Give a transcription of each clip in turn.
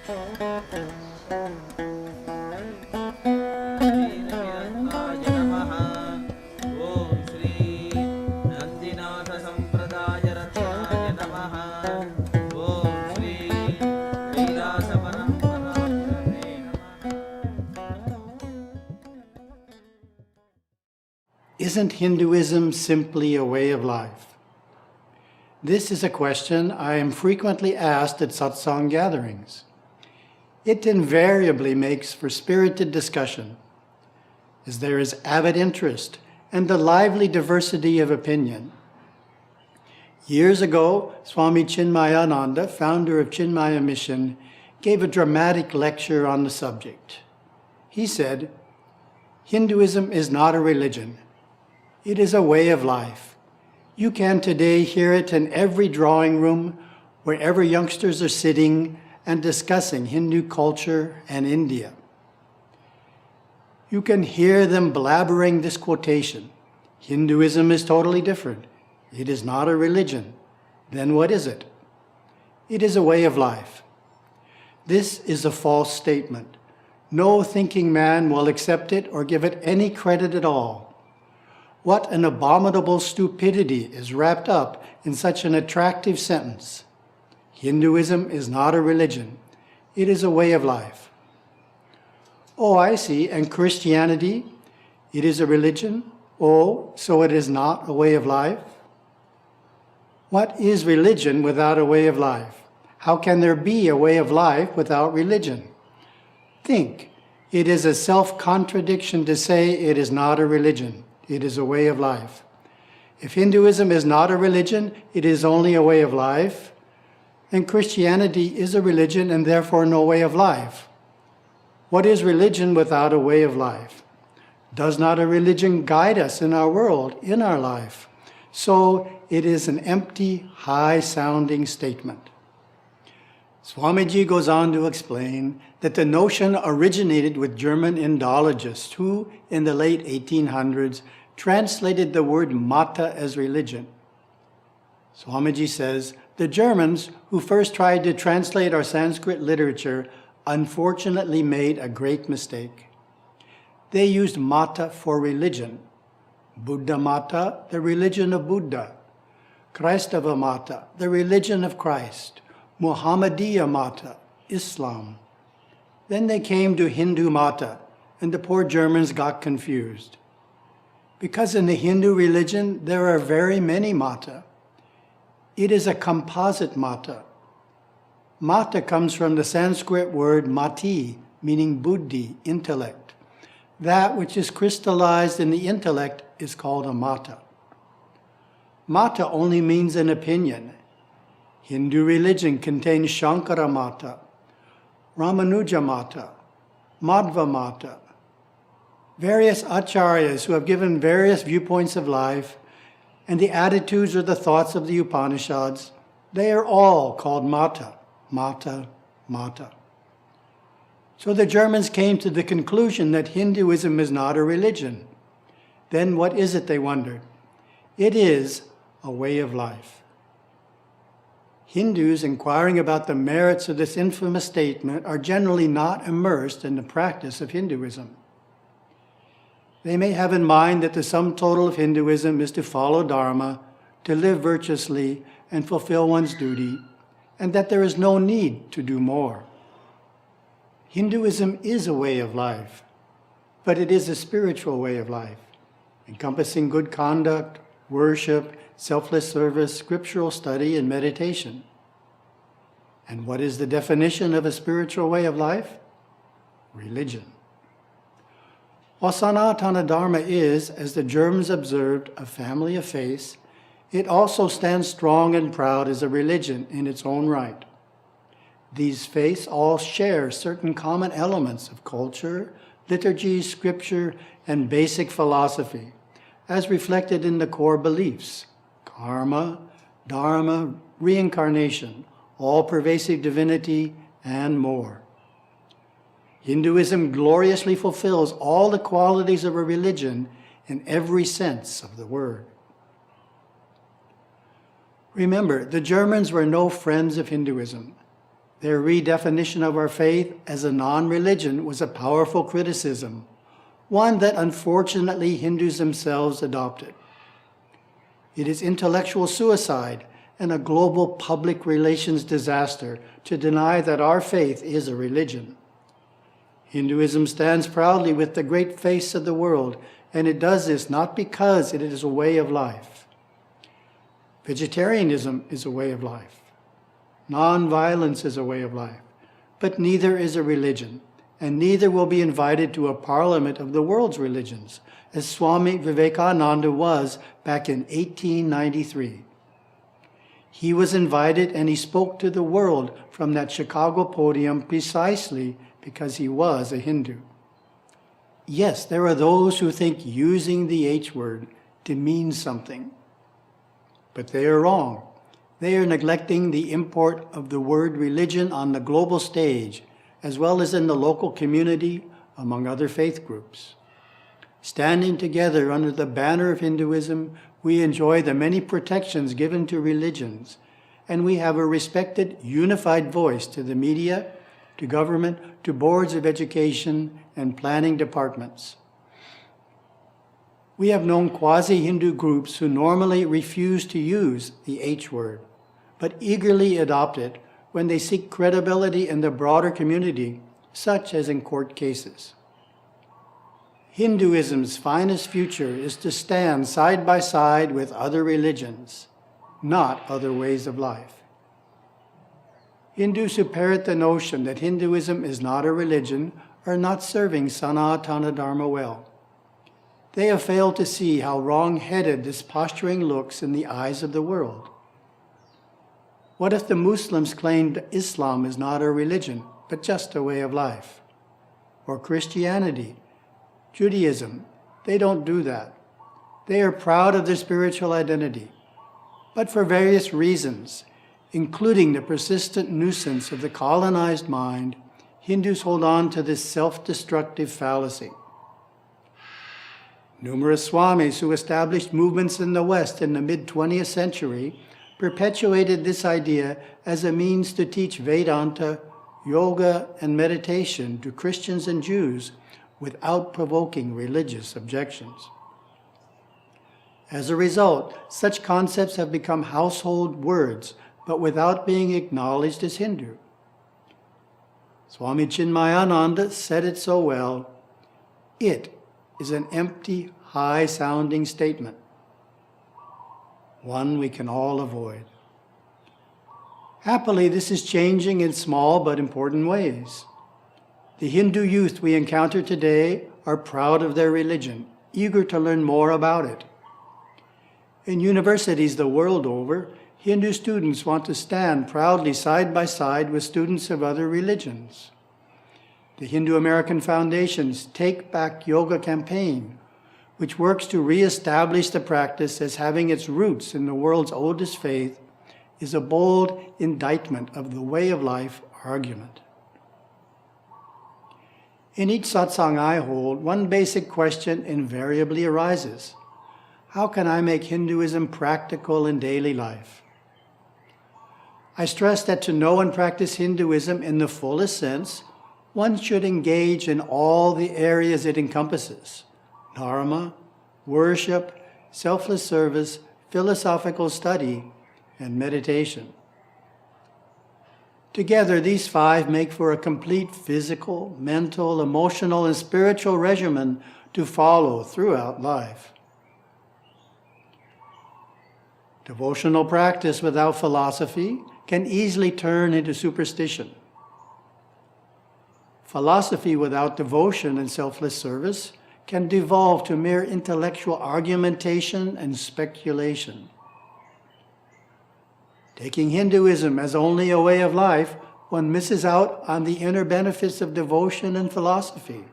Isn't Hinduism simply a way of life? This is a question I am frequently asked at satsang gatherings. It invariably makes for spirited discussion, as there is avid interest and a lively diversity of opinion. Years ago, Swami Chinmayananda, founder of Chinmaya Mission, gave a dramatic lecture on the subject. He said, "Hinduism is not a religion. It is a way of life. You can today hear it in every drawing room, wherever youngsters are sitting and discussing Hindu culture and India. You can hear them blabbering this quotation, 'Hinduism is totally different. It is not a religion.' Then what is it? It is a way of life. This is a false statement. No thinking man will accept it or give it any credit at all. What an abominable stupidity is wrapped up in such an attractive sentence. Hinduism is not a religion. It is a way of life. Oh, I see. And Christianity? It is a religion? Oh, so it is not a way of life? What is religion without a way of life? How can there be a way of life without religion? Think. It is a self-contradiction to say it is not a religion. It is a way of life. If Hinduism is not a religion, it is only a way of life, then Christianity is a religion and therefore no way of life. What is religion without a way of life? Does not a religion guide us in our world, in our life? So it is an empty, high-sounding statement. Swamiji goes on to explain that the notion originated with German Indologists who, in the late 1800s, translated the word mata as religion. Swamiji says, the Germans, who first tried to translate our Sanskrit literature, unfortunately made a great mistake. They used mata for religion. Buddha mata, the religion of Buddha. Christava mata, the religion of Christ. Muhammadiya mata, Islam. Then they came to Hindu mata, and the poor Germans got confused. Because in the Hindu religion, there are very many mata. It is a composite mata. Mata comes from the Sanskrit word mati, meaning buddhi, intellect. That which is crystallized in the intellect is called a mata. Mata only means an opinion. Hindu religion contains Shankara mata, Ramanuja mata, Madhva mata, various acharyas who have given various viewpoints of life, and the attitudes or the thoughts of the Upanishads. They are all called mata, mata, mata. So the Germans came to the conclusion that Hinduism is not a religion. Then what is it, they wondered? It is a way of life. Hindus inquiring about the merits of this infamous statement are generally not immersed in the practice of Hinduism. They may have in mind that the sum total of Hinduism is to follow Dharma, to live virtuously and fulfill one's duty, and that there is no need to do more. Hinduism is a way of life, but it is a spiritual way of life, encompassing good conduct, worship, selfless service, scriptural study, and meditation. And what is the definition of a spiritual way of life? Religion. While Sanatana Dharma is, as the Germans observed, a family of faiths, it also stands strong and proud as a religion in its own right. These faiths all share certain common elements of culture, liturgy, scripture, and basic philosophy, as reflected in the core beliefs: karma, dharma, reincarnation, all-pervasive divinity, and more. Hinduism gloriously fulfills all the qualities of a religion in every sense of the word. Remember, the Germans were no friends of Hinduism. Their redefinition of our faith as a non-religion was a powerful criticism, one that unfortunately Hindus themselves adopted. It is intellectual suicide and a global public relations disaster to deny that our faith is a religion. Hinduism stands proudly with the great faiths of the world, and it does this not because it is a way of life. Vegetarianism is a way of life. Non-violence is a way of life, but neither is a religion, and neither will be invited to a parliament of the world's religions, as Swami Vivekananda was back in 1893. He was invited and he spoke to the world from that Chicago podium precisely because he was a Hindu. Yes, there are those who think using the H word demeans something, but they are wrong. They are neglecting the import of the word religion on the global stage, as well as in the local community among other faith groups. Standing together under the banner of Hinduism, we enjoy the many protections given to religions, and we have a respected, unified voice to the media, to government, to boards of education and planning departments. We have known quasi-Hindu groups who normally refuse to use the H word, but eagerly adopt it when they seek credibility in the broader community, such as in court cases. Hinduism's finest future is to stand side by side with other religions, not other ways of life. Hindus who parrot the notion that Hinduism is not a religion are not serving Sanatana Dharma well. They have failed to see how wrong-headed this posturing looks in the eyes of the world. What if the Muslims claimed Islam is not a religion, but just a way of life? Or Christianity, Judaism? They don't do that. They are proud of their spiritual identity, but for various reasons, including the persistent nuisance of the colonized mind, Hindus hold on to this self-destructive fallacy. Numerous swamis who established movements in the West in the mid-20th century perpetuated this idea as a means to teach Vedanta, yoga, and meditation to Christians and Jews without provoking religious objections. As a result, such concepts have become household words, but without being acknowledged as Hindu. Swami Chinmayananda said it so well, "It is an empty, high-sounding statement, one we can all avoid." Happily, this is changing in small but important ways. The Hindu youth we encounter today are proud of their religion, eager to learn more about it. In universities the world over, Hindu students want to stand proudly side by side with students of other religions. The Hindu American Foundation's Take Back Yoga campaign, which works to re-establish the practice as having its roots in the world's oldest faith, is a bold indictment of the way of life argument. In each satsang I hold, one basic question invariably arises: how can I make Hinduism practical in daily life? I stress that to know and practice Hinduism in the fullest sense, one should engage in all the areas it encompasses: dharma, worship, selfless service, philosophical study, and meditation. Together, these five make for a complete physical, mental, emotional, and spiritual regimen to follow throughout life. Devotional practice without philosophy can easily turn into superstition. Philosophy without devotion and selfless service can devolve to mere intellectual argumentation and speculation. Taking Hinduism as only a way of life, one misses out on the inner benefits of devotion and philosophy.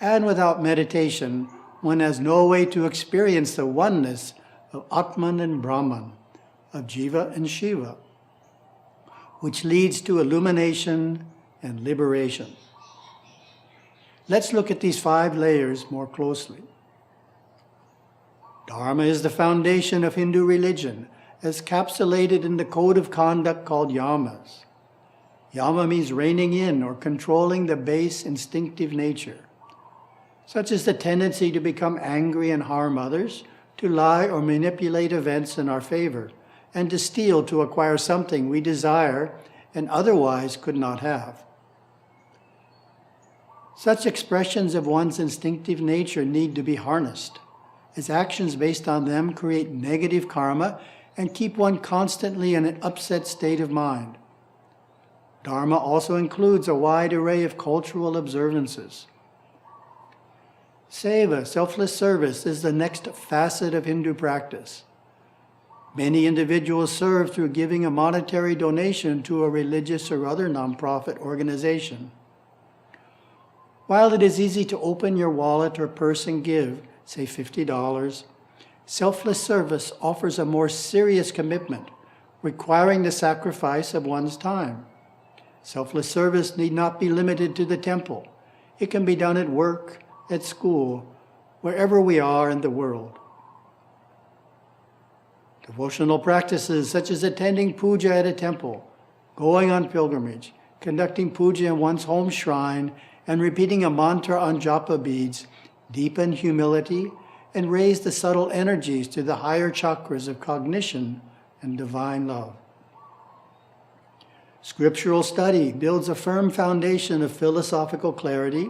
And without meditation, one has no way to experience the oneness of Atman and Brahman, of Jiva and Shiva, which leads to illumination and liberation. Let's look at these five layers more closely. Dharma is the foundation of Hindu religion, as capsulated in the code of conduct called yamas. Yama means reining in or controlling the base instinctive nature, such as the tendency to become angry and harm others, to lie or manipulate events in our favor, and to steal to acquire something we desire and otherwise could not have. Such expressions of one's instinctive nature need to be harnessed, as actions based on them create negative karma and keep one constantly in an upset state of mind. Dharma also includes a wide array of cultural observances. Saiva, selfless service, is the next facet of Hindu practice. Many individuals serve through giving a monetary donation to a religious or other nonprofit organization. While it is easy to open your wallet or purse and give, say $50, selfless service offers a more serious commitment, requiring the sacrifice of one's time. Selfless service need not be limited to the temple. It can be done at work, at school, wherever we are in the world. Devotional practices such as attending puja at a temple, going on pilgrimage, conducting puja in one's home shrine, and repeating a mantra on japa beads deepen humility and raise the subtle energies to the higher chakras of cognition and divine love. Scriptural study builds a firm foundation of philosophical clarity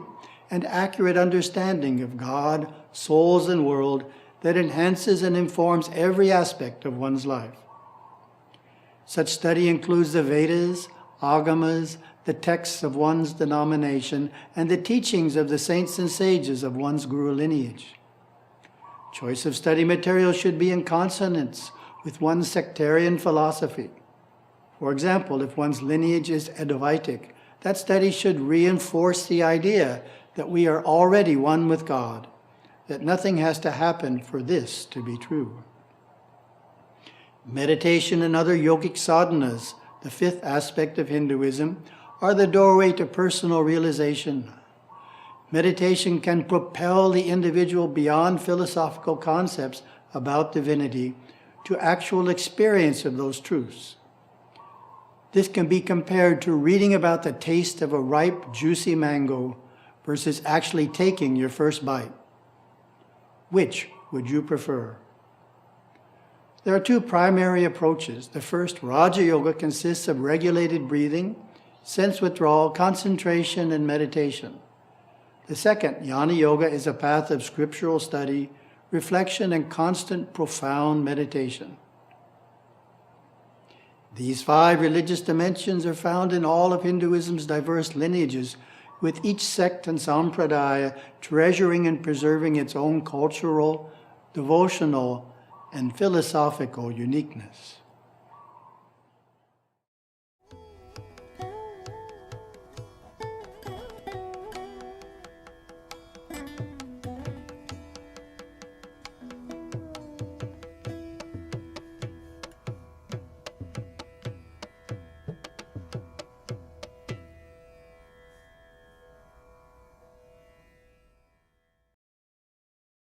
and accurate understanding of God, souls, and world that enhances and informs every aspect of one's life. Such study includes the Vedas, agamas, the texts of one's denomination, and the teachings of the saints and sages of one's guru lineage. Choice of study material should be in consonance with one's sectarian philosophy. For example, if one's lineage is Advaitic, that study should reinforce the idea that we are already one with God, that nothing has to happen for this to be true. Meditation and other yogic sadhanas, the fifth aspect of Hinduism, are the doorway to personal realization. Meditation can propel the individual beyond philosophical concepts about divinity to actual experience of those truths. This can be compared to reading about the taste of a ripe, juicy mango versus actually taking your first bite. Which would you prefer? There are two primary approaches. The first, Raja Yoga, consists of regulated breathing, sense withdrawal, concentration, and meditation. The second, Jnana Yoga, is a path of scriptural study, reflection, and constant profound meditation. These 5 religious dimensions are found in all of Hinduism's diverse lineages, with each sect and sampradaya treasuring and preserving its own cultural, devotional, and philosophical uniqueness.